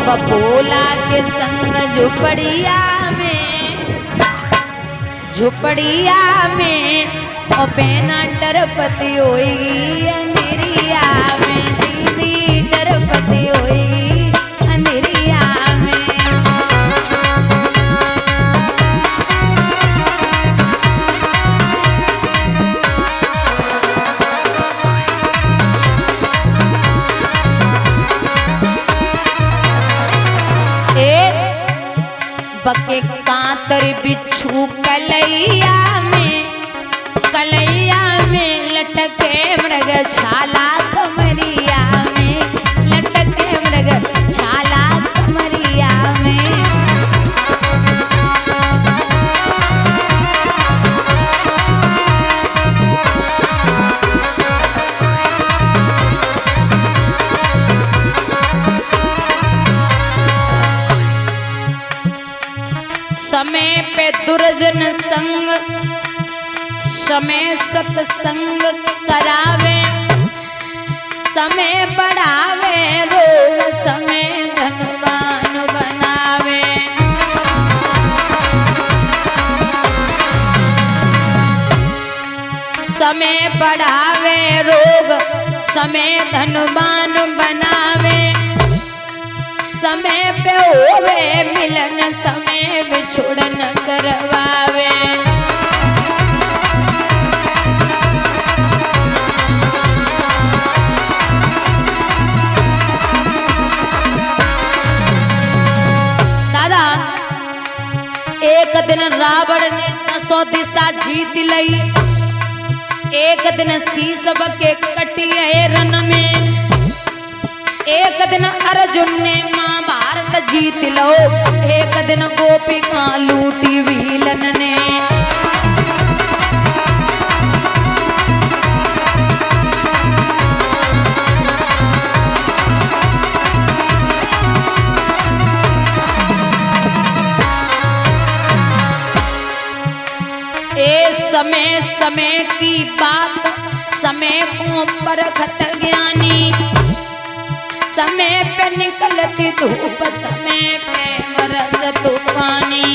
बपोला के संग झुपड़िया में और बेना डरपति होएगी अंधेरिया में, दीदी डरपति होएगी अंधेरिया में। बके कांतर बिच्छू कलैया में लटके मृग छाला कमरिया में, लटके मृग छाला कमरिया में। समय पे दुर्जन संग समय सत्संग करावे, समय बढ़ावे रोग, समय धनवान बनावे। समय बढ़ावे रोग, समय धनवान बनावे। समय पे होवे मिलन, समय बिछुड़न करवावे। दादा एक दिन रावण ने 10 दिशा जीत लई, एक दिन शीश बके कटिए रन में, एक दिन अर्जुन ने महाभारत जीत लो, एक दिन गोपिका लूटी विलन ने। समय समय की बात समय को परखत ज्ञानी, समय पे निकलती धूप समय पे बरस तूफानी।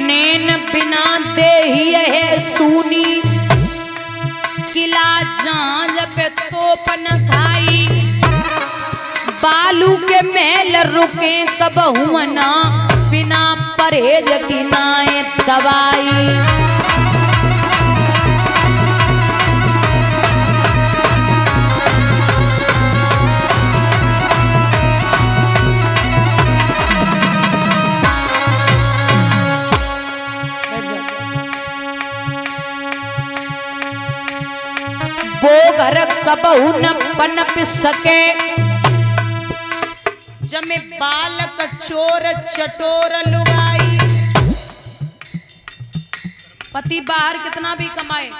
नैन बिना देही है सूनी, किला जांज पे तोप न खाई। बालू के मेल रुके कब हुआ ना, बिना परहेज की नाए दवाई। वो घर कबहू न पनप सके, जमे बालक चोर चटोर लुगाई। पति बाहर कितना भी कमाए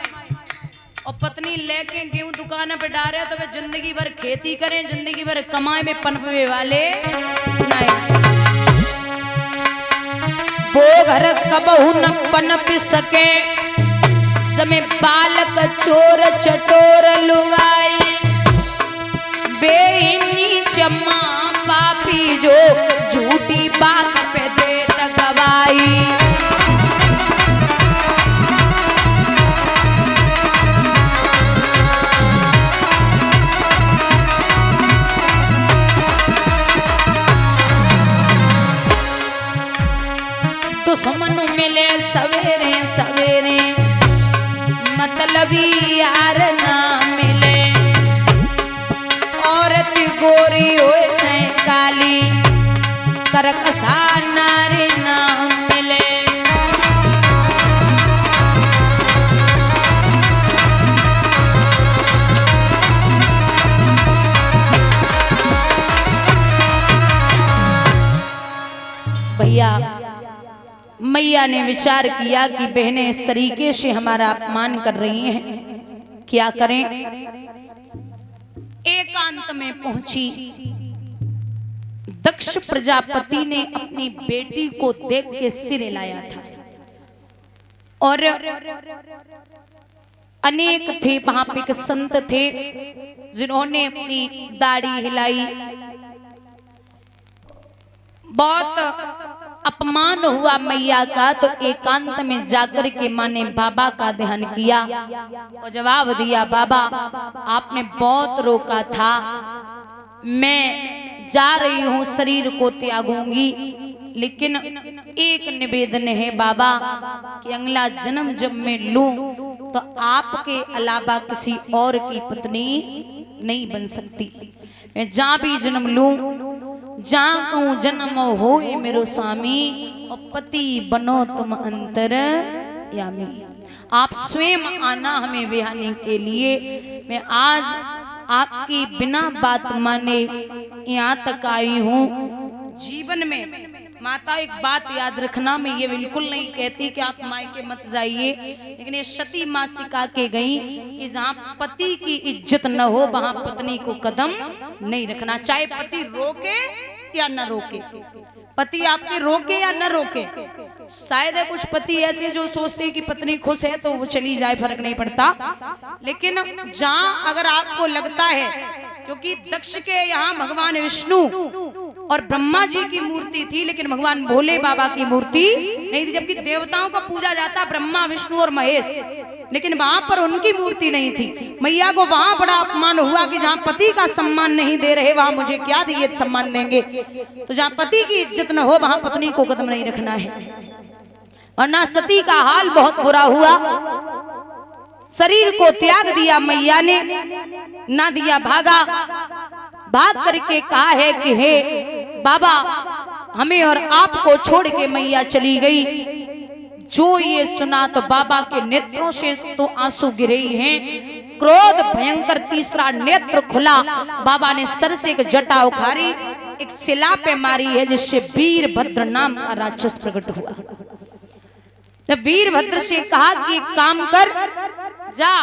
और पत्नी लेके गेहूं दुकान पे डाले तो वे जिंदगी भर खेती करें, जिंदगी भर कमाए में पनपे वाले नहीं। वो घर कबहू न पनप सके, जमे बालक चोर चटोर लुगाई। बेईनी चम्मा पापी जो झूठी बात पे देत गवाही। दुश्मन मिले सवेरे सवेरे, मतलबी यार ना मिले। औरत गोरी होए चाहे काली, करकसा नारी ना मिले। भैया मैया ने विचार किया कि बहनें इस तरीके से हमारा अपमान कर रही हैं, क्या करें। एकांत में पहुंची, दक्ष प्रजापति ने अपनी बेटी को देख के सिर हिलाया था। और अनेक थे वहां पे, एक संत थे जिन्होंने अपनी दाढ़ी हिलाई। बहुत अपमान हुआ मैया का, तो एकांत में जाकर के माँ ने बाबा का ध्यान किया और जवाब दिया, बाबा आपने बहुत रोका था, मैं जा रही हूँ, शरीर को त्यागूंगी, लेकिन एक निवेदन है बाबा कि अगला जन्म जब मैं लूं तो आपके अलावा किसी और की पत्नी नहीं बन सकती। मैं जहाँ भी जन्म लूं, जहाँ कहूँ जन्म होए मेरो स्वामी, और पति बनो तुम अंतरयामी। आप स्वयं आना हमें बिहाने के लिए। मैं आज आपकी बिना बात माने यहाँ तक आई हूँ। जीवन में माता एक बात याद रखना, मैं ये बिल्कुल नहीं कहती कि आप मायके मत जाइए, लेकिन ये सती माँ सिखा के गई कि जहाँ पति की इज्जत न हो वहां पत्नी को कदम नहीं रखना, चाहे पति रोके या न रोके। पति आपके रोके या न रोके, शायद है कुछ पति ऐसे जो सोचते हैं कि पत्नी खुश है तो वो चली जाए, फर्क नहीं पड़ता। लेकिन जहां अगर आपको लगता है, क्योंकि दक्ष के यहाँ भगवान विष्णु और ब्रह्मा जी की मूर्ति थी, लेकिन भगवान भोले बाबा की मूर्ति नहीं थी, जबकि देवताओं का पूजा जाता ब्रह्मा विष्णु और महेश, लेकिन वहां पर उनकी मूर्ति नहीं थी। मैया को वहां बड़ा अपमान हुआ कि जहां पति का सम्मान नहीं दे रहे वहां मुझे क्या दिए सम्मान देंगे। तो जहां पति की इज्जत न हो वहां पत्नी को कदम नहीं रखना है, वरना सती का हाल बहुत बुरा हुआ। शरीर को त्याग दिया मैया ने, ना दिया भागा। भाग करके कहा है कि हे बाबा हमें और आपको छोड़ के मैया चली गई। जो ये सुना तो बाबा के नेत्रों से तो आंसू गिरे ही हैं। क्रोध भयंकर, तीसरा नेत्र खुला। बाबा ने सर से एक जटा उखाड़ी, एक शिला पे मारी है, जिससे वीरभद्र नाम का राक्षस प्रकट हुआ। जब वीरभद्र से कहा कि एक काम कर, जा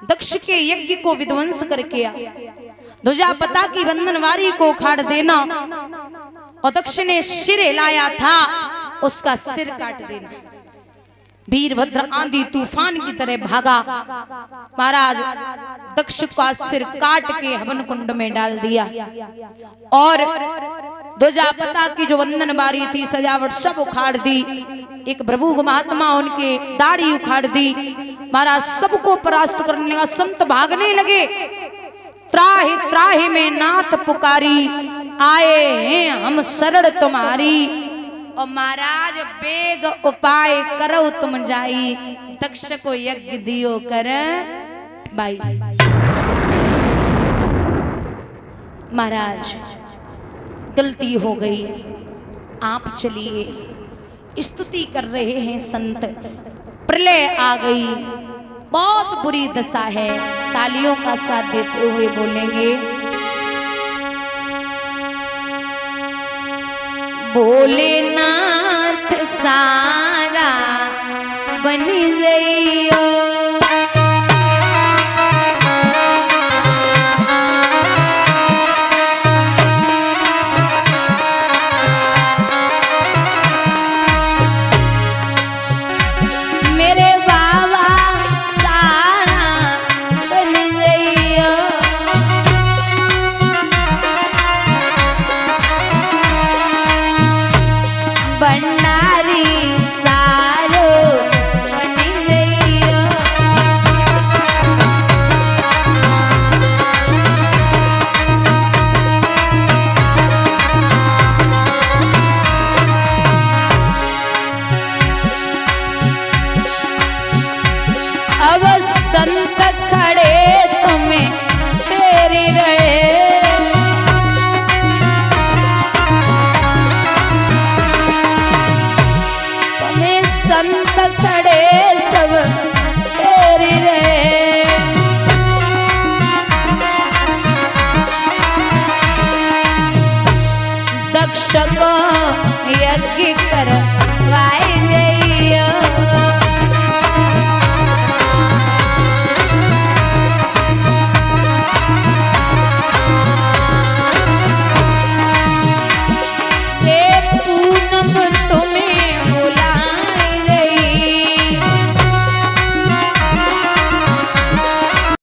दक्ष के यज्ञ को विध्वंस करके आ, ध्वजा पता की बंधनवारी को उखाड़ देना, और दक्ष ने सिर हिलाया था उसका सिर काट देना। वीरभद्र आंधी तूफान की तरह भागा। महाराज दक्ष का सिर काट के हवन कुंड में डाल दिया, और ध्वजा पता की जो बंधनवारी थी, सजावट सब उखाड़ दी। एक प्रभु महात्मा उनके दाढ़ी उखाड़ दी। महाराज सबको परास्त करने का संत भागने लगे। त्राहि त्राहि में नाथ पुकारी, आए हैं हम शरण तुम्हारी। और महाराज बेग उपाय करो तुम जाई, दक्ष को यज्ञ दियो कर बाई। महाराज गलती हो गई, आप चलिए। स्तुति कर रहे हैं संत, प्रलय आ गई, बहुत बुरी दशा है। तालियों का साथ देते हुए बोलेंगे, भोलेनाथ सारा बन गइयो। मेरे बाबा सारा बन गइयो। भंडारी